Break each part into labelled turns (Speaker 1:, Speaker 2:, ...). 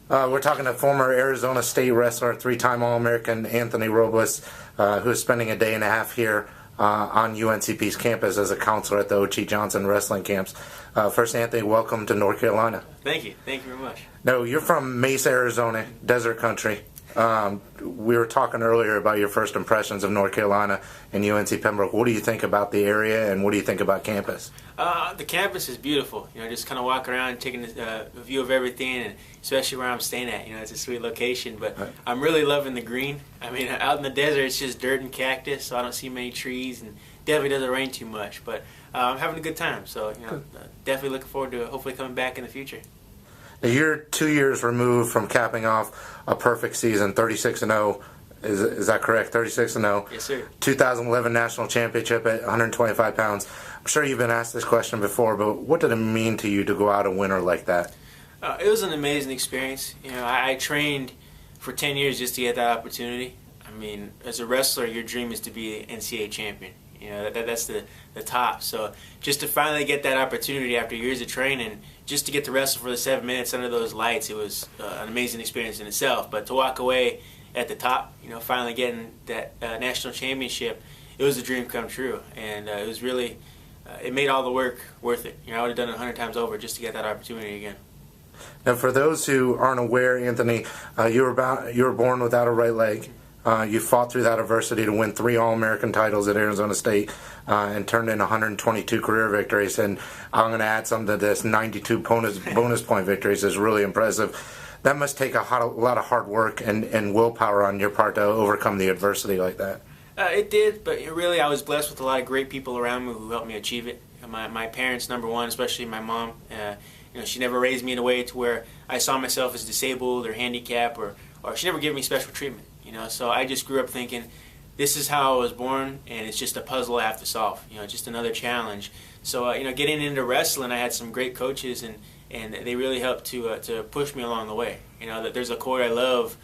Speaker 1: We're talking to former Arizona State wrestler, three-time All-American Anthony Robles, who is spending a day and a half here on UNCP's campus as a counselor at the O.G. Johnson wrestling camps. First, Anthony, welcome to North Carolina.
Speaker 2: Thank you. Thank you very much.
Speaker 1: No, you're from Mesa, Arizona, desert country. We were talking earlier about your first impressions of North Carolina and UNC Pembroke. What do you think about the area, and what do you think about campus?
Speaker 2: The campus is beautiful. You know, just kind of walking around, taking a view of everything, and especially where I'm staying at. You know, it's a sweet location. But
Speaker 1: right.
Speaker 2: I'm really loving the green. I mean, out in the desert, it's just dirt and cactus, so I don't see many trees, and definitely doesn't rain too much. But I'm having a good time. So, you know, definitely looking forward to hopefully coming back in the future.
Speaker 1: Now, you're 2 years removed from capping off a perfect season, 36-0. Is that correct? 36-0.
Speaker 2: Yes, sir.
Speaker 1: 2011 National Championship at 125 pounds. I'm sure you've been asked this question before, but what did it mean to you to go out a winner like that?
Speaker 2: It was an amazing experience. You know, I trained for 10 years just to get that opportunity. I mean, as a wrestler, your dream is to be an NCAA champion. You know, that's the top. So just to finally get that opportunity after years of training, just to get to wrestle for the 7 minutes under those lights, it was an amazing experience in itself. But to walk away at the top, you know, finally getting that national championship, it was a dream come true. And it was really, it made all the work worth it. You know, I would have done it 100 times over just to get that opportunity again.
Speaker 1: Now, for those who aren't aware, Anthony, you were born without a right leg. You fought through that adversity to win 3 All-American titles at Arizona State and turned in 122 career victories. And I'm going to add something to this, 92 bonus point victories is really impressive. That must take a lot of hard work and willpower on your part to overcome the adversity like that.
Speaker 2: It did, but really I was blessed with a lot of great people around me who helped me achieve it. My parents, number one, especially my mom. You know, she never raised me in a way to where I saw myself as disabled or handicapped, or she never gave me special treatment. You know, so I just grew up thinking, this is how I was born, and it's just a puzzle I have to solve. You know, just another challenge. So you know, getting into wrestling, I had some great coaches, and they really helped to push me along the way. You know, that there's a quote I love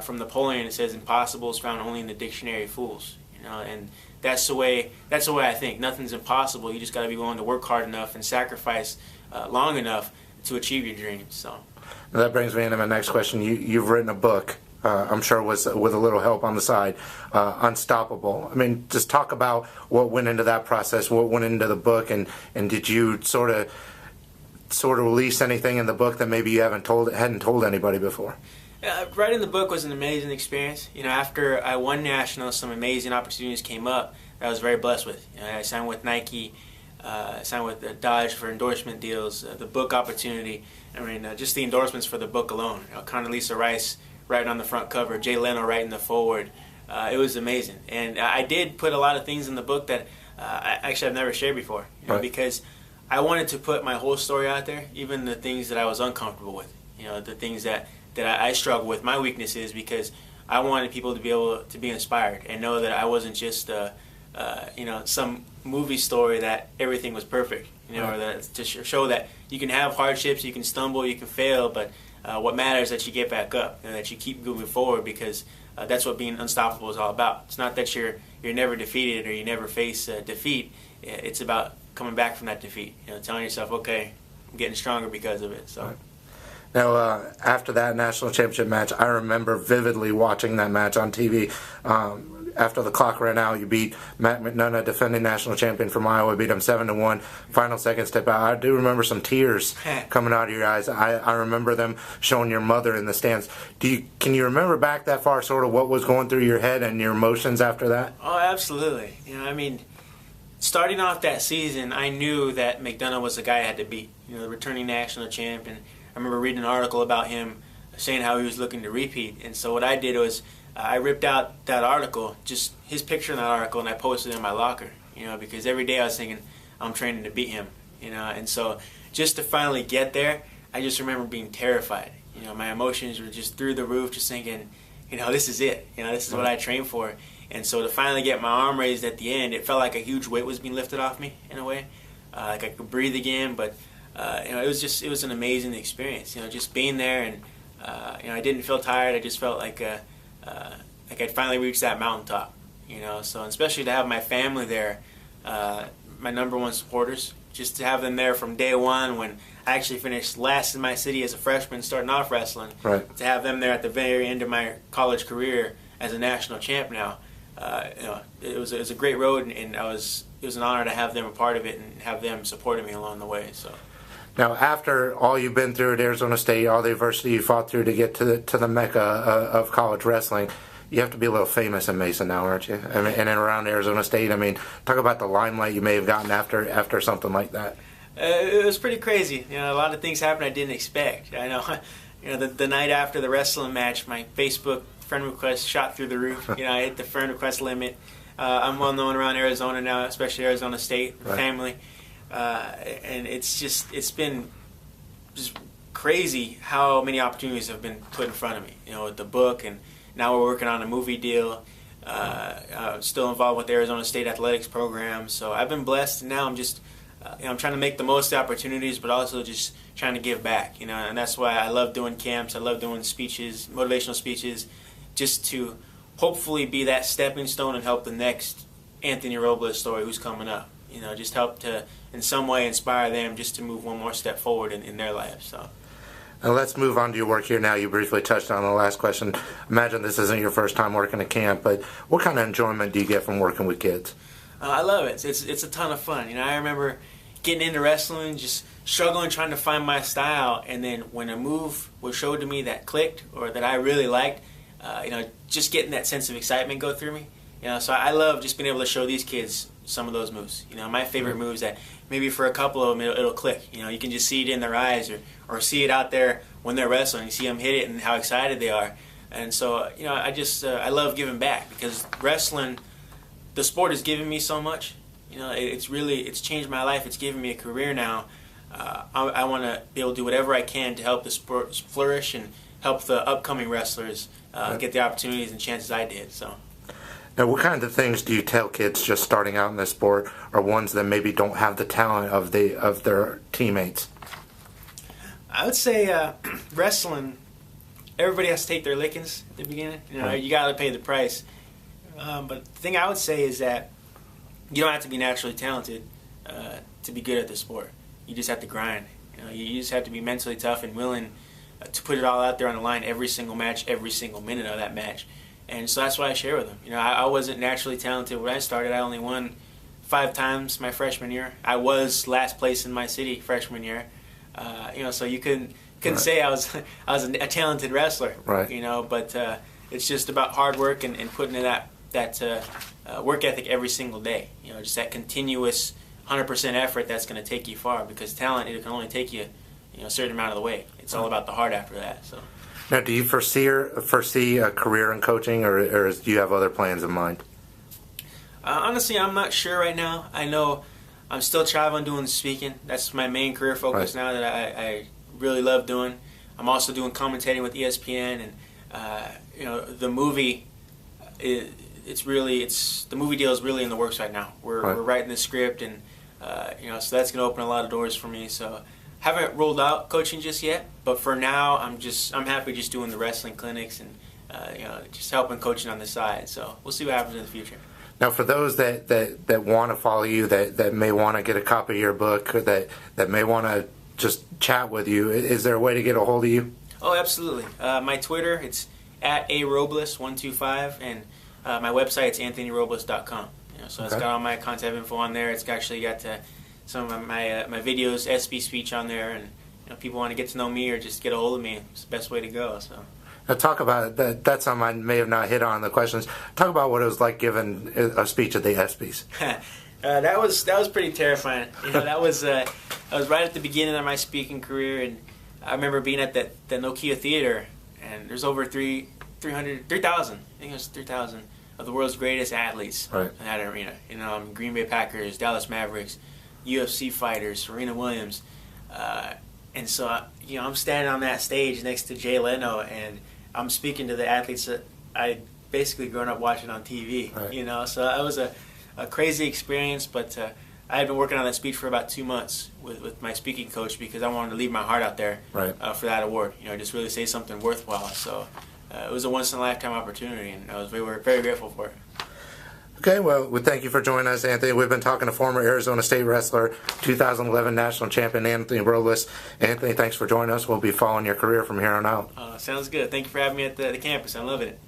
Speaker 2: from Napoleon. It says, "Impossible is found only in the dictionary of fools." You know, and that's the way I think. Nothing's impossible. You just got to be willing to work hard enough and sacrifice long enough to achieve your dreams. So
Speaker 1: that brings me into my next question. You've written a book. I'm sure with a little help on the side, Unstoppable. I mean, just talk about what went into that process, what went into the book, and did you sort of release anything in the book that maybe you hadn't told anybody before?
Speaker 2: Writing the book was an amazing experience. You know, after I won nationals, some amazing opportunities came up that I was very blessed with. You know, I signed with Nike, signed with Dodge for endorsement deals, the book opportunity. I mean, just the endorsements for the book alone. You know, Condoleezza Rice writing on the front cover, Jay Leno writing the forward. It was amazing. And I did put a lot of things in the book that I've never shared before, you know,
Speaker 1: right.
Speaker 2: Because I wanted to put my whole story out there, even the things that I was uncomfortable with, you know, the things that I struggle with, my weaknesses, because I wanted people to be able to be inspired and know that I wasn't just, you know, some movie story that everything was perfect, you know, right. Or that to show that you can have hardships, you can stumble, you can fail, but what matters is that you get back up and that you keep moving forward, because that's what being unstoppable is all about. It's not that you're never defeated or you never face defeat. It's about coming back from that defeat. You know, telling yourself, okay, I'm getting stronger because of it. So.
Speaker 1: Right. Now, after that national championship match, I remember vividly watching that match on TV. After the clock ran out, you beat Matt McDonough, defending national champion from Iowa, beat him 7-1. Final second step out. I do remember some tears coming out of your eyes. I remember them showing your mother in the stands. Can you remember back that far, sort of what was going through your head and your emotions after that?
Speaker 2: Oh, absolutely. You know, I mean, starting off that season, I knew that McDonough was the guy I had to beat. You know, the returning national champion. I remember reading an article about him saying how he was looking to repeat. And so what I did was I ripped out that article, just his picture in that article, and I posted it in my locker. You know, because every day I was thinking, I'm training to beat him. You know, and so just to finally get there, I just remember being terrified. You know, my emotions were just through the roof, just thinking, you know, this is it. You know, this is what I trained for. And so to finally get my arm raised at the end, it felt like a huge weight was being lifted off me in a way. Like I could breathe again, but you know, it was an amazing experience. You know, just being there, and you know, I didn't feel tired. I just felt like I'd finally reached that mountaintop. You know, so especially to have my family there, my number one supporters. just to have them there from day one when I actually finished last in my city as a freshman starting off wrestling.
Speaker 1: Right.
Speaker 2: To have them there at the very end of my college career as a national champ now, it was a great road, and it was an honor to have them a part of it and have them supporting me along the way. So.
Speaker 1: Now, after all you've been through at Arizona State, all the adversity you fought through to get to the mecca of college wrestling, you have to be a little famous in Mesa now, aren't you? I mean, and around Arizona State. I mean, talk about the limelight you may have gotten after something like that.
Speaker 2: It was pretty crazy. A lot of things happened I didn't expect. I know, the night after the wrestling match, my Facebook friend request shot through the roof. I hit the friend request limit. I'm well known around Arizona now, especially Arizona State family. And it's been just crazy how many opportunities have been put in front of me, with the book, and now we're working on a movie deal. Still involved with the Arizona State athletics program, so I've been blessed, and now I'm just I'm trying to make the most of the opportunities, but also just trying to give back, and that's why I love doing camps. I love doing speeches, motivational speeches, just to hopefully be that stepping stone and help the next Anthony Robles story who's coming up. Just help to, in some way, inspire them just to move one more step forward in their lives. So.
Speaker 1: Now let's move on to your work here now. You briefly touched on the last question. Imagine this isn't your first time working at camp, but what kind of enjoyment do you get from working with kids?
Speaker 2: I love it. It's a ton of fun. I remember getting into wrestling, just struggling trying to find my style, and then when a move was showed to me that clicked or that I really liked, just getting that sense of excitement go through me. So I love just being able to show these kids some of those moves. My favorite moves that maybe for a couple of them it'll click. You can just see it in their eyes or see it out there when they're wrestling. You see them hit it and how excited they are. And so, I love giving back because wrestling, the sport has given me so much. It's changed my life. It's given me a career now. I want to be able to do whatever I can to help the sport flourish and help the upcoming wrestlers get the opportunities and chances I did. So.
Speaker 1: Now, what kinds of things do you tell kids just starting out in this sport, or ones that maybe don't have the talent of their teammates?
Speaker 2: I would say wrestling, everybody has to take their lickings at the beginning. You got to pay the price. But the thing I would say is that you don't have to be naturally talented to be good at the sport. You just have to grind. You just have to be mentally tough and willing to put it all out there on the line every single match, every single minute of that match. And so that's what I share with them. I wasn't naturally talented when I started. I only won 5 times my freshman year. I was last place in my city freshman year. So you couldn't say I was a talented wrestler.
Speaker 1: Right.
Speaker 2: But it's just about hard work and putting in that work ethic every single day. Just that continuous 100% effort that's going to take you far. Because talent, it can only take you, a certain amount of the way. It's all about the heart after that. So.
Speaker 1: Now, do you foresee a career in coaching, or do you have other plans in mind?
Speaker 2: Honestly, I'm not sure right now. I know I'm still traveling doing speaking. That's my main career focus now that I really love doing. I'm also doing commentating with ESPN, and the movie, the movie deal is really in the works right now. We're writing the script, and so that's going to open a lot of doors for me. So. Haven't rolled out coaching just yet, but for now I'm happy just doing the wrestling clinics and just helping coaching on the side. So we'll see what happens in the future.
Speaker 1: Now, for those that want to follow you, that may want to get a copy of your book, or that may want to just chat with you, is there a way to get a hold of you?
Speaker 2: Oh, absolutely. My Twitter, it's @arobles125, and my website, it's anthonyrobles.com. So it's got all my contact info on there. It's actually got some of my videos, SB speech on there, and people want to get to know me or just get a hold of me. It's the best way to go. So.
Speaker 1: Now talk about that. That's something I may have not hit on the questions. Talk about what it was like giving a speech at the ESPYs.
Speaker 2: That was pretty terrifying. That was I was right at the beginning of my speaking career, and I remember being at the Nokia Theater, and there's over 3,000. I think it was 3,000 of the world's greatest athletes in that arena. Green Bay Packers, Dallas Mavericks, UFC fighters, Serena Williams, and so I'm standing on that stage next to Jay Leno, and I'm speaking to the athletes that I basically grown up watching on TV. So that was a crazy experience, but I had been working on that speech for about 2 months with my speaking coach because I wanted to leave my heart out there for that award. Just really say something worthwhile. So it was a once in a lifetime opportunity, and we were very grateful for it.
Speaker 1: Okay, well, we thank you for joining us, Anthony. We've been talking to former Arizona State wrestler, 2011 National Champion Anthony Robles. Anthony, thanks for joining us. We'll be following your career from here on out.
Speaker 2: Sounds good. Thank you for having me at the campus. I'm loving it.